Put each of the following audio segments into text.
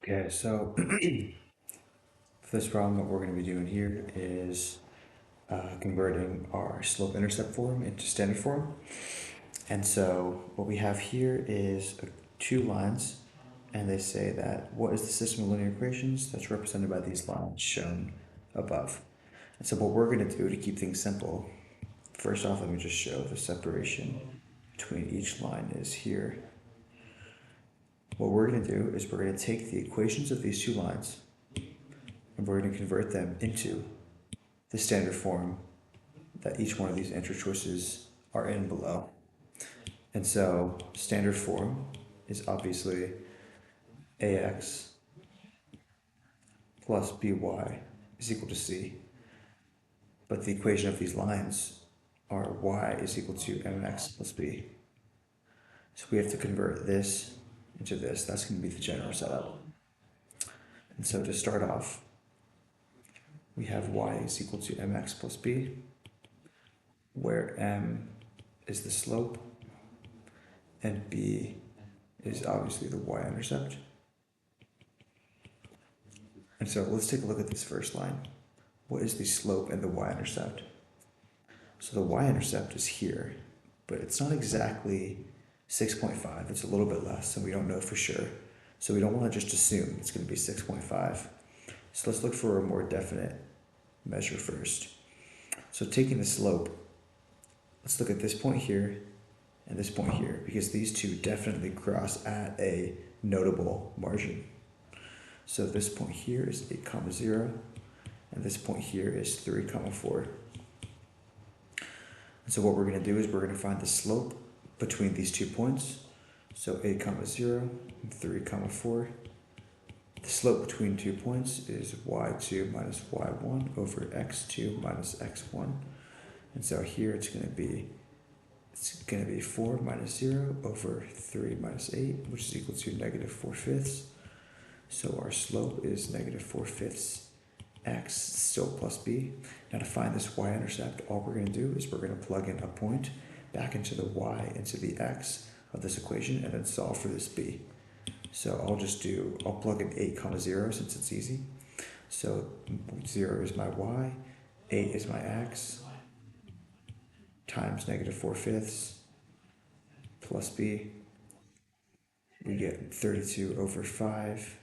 Okay, so for this problem, what we're going to be doing here is converting our slope-intercept form into standard form. And so what we have here is two lines, and they say that what is the system of linear equations that's represented by these lines shown above. And so what we're going to do to keep things simple, first off, let me just show the separation between each line is here. What we're going to do is we're going to take the equations of these two lines and we're going to convert them into the standard form that each one of these answer choices are in below. And so standard form is obviously ax plus by is equal to c. But the equation of these lines are y is equal to mx plus b. So we have to convert this into this. That's going to be the general setup. And so to start off, we have y is equal to mx plus b, where m is the slope and b is obviously the y-intercept. And so let's take a look at this first line. What is the slope and the y-intercept? So the y-intercept is here, but it's not exactly 6.5. It's a little bit less, and we don't know for sure. So we don't want to just assume it's going to be 6.5. So let's look for a more definite measure first. So taking the slope, let's look at this point here and this point here, because these two definitely cross at a notable margin. So this point here is 8, 0, and this point here is 3, 4. And so what we're going to do is we're going to find the slope between these 2 points. So 8, 0, and 3, 4. The slope between 2 points is y2 minus y1 over x2 minus x1. And so here it's going to be 4 minus 0 over 3 minus 8, which is equal to negative 4/5. So our slope is negative 4/5 x, still plus b. Now to find this y-intercept, all we're going to do is we're going to plug in a point back into the y, into the x of this equation, and then solve for this b. So I'll plug in 8, 0 since it's easy. So 0 is my y, 8 is my x, times negative 4/5 plus b. We get 32 over 5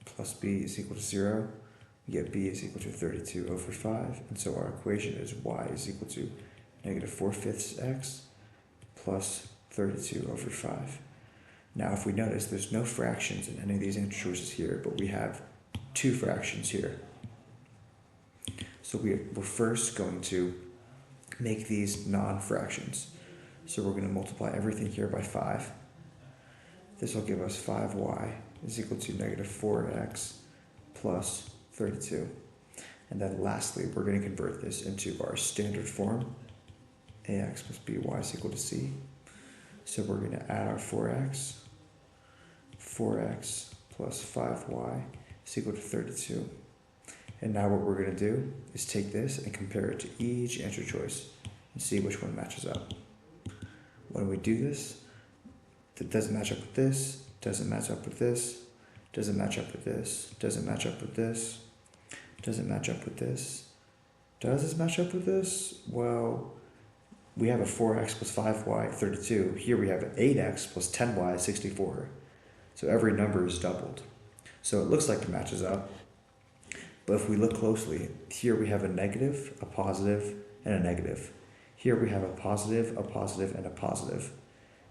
plus b is equal to 0. We get b is equal to 32 over 5. And so our equation is y is equal to negative 4/5 x plus 32 over 5. Now if we notice, there's no fractions in any of these answer choices here, but we have 2 fractions here. So we're first going to make these non-fractions. So we're going to multiply everything here by 5. This will give us 5y is equal to negative 4x plus 32. And then lastly, we're going to convert this into our standard form. Ax plus by is equal to c. So we're going to add our 4x plus 5y is equal to 32. And now what we're going to do is take this and compare it to each answer choice and see which one matches up. When we do this, it doesn't match up with this, doesn't match up with this, doesn't match up with this, doesn't match up with this, doesn't match up with this. Does this match up with this? Well, we have a 4x plus 5y, 32. Here we have an 8x plus 10y, 64. So every number is doubled. So it looks like it matches up. But if we look closely, here we have a negative, a positive, and a negative. Here we have a positive, and a positive.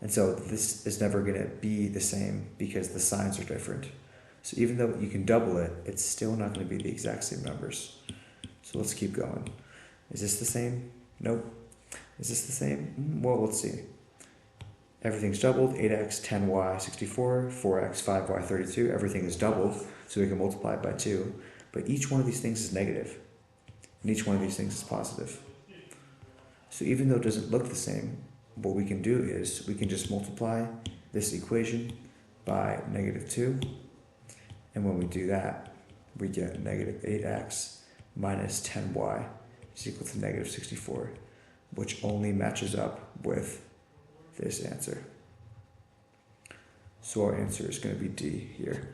And so this is never going to be the same because the signs are different. So even though you can double it, it's still not going to be the exact same numbers. So let's keep going. Is this the same? Nope. Is this the same? Well, let's see. Everything's doubled. 8x, 10y, 64, 4x, 5y, 32. Everything is doubled, so we can multiply it by 2. But each one of these things is negative, and each one of these things is positive. So even though it doesn't look the same, what we can do is we can just multiply this equation by negative 2. And when we do that, we get negative 8x minus 10y is equal to negative 64, which only matches up with this answer. So our answer is going to be D here.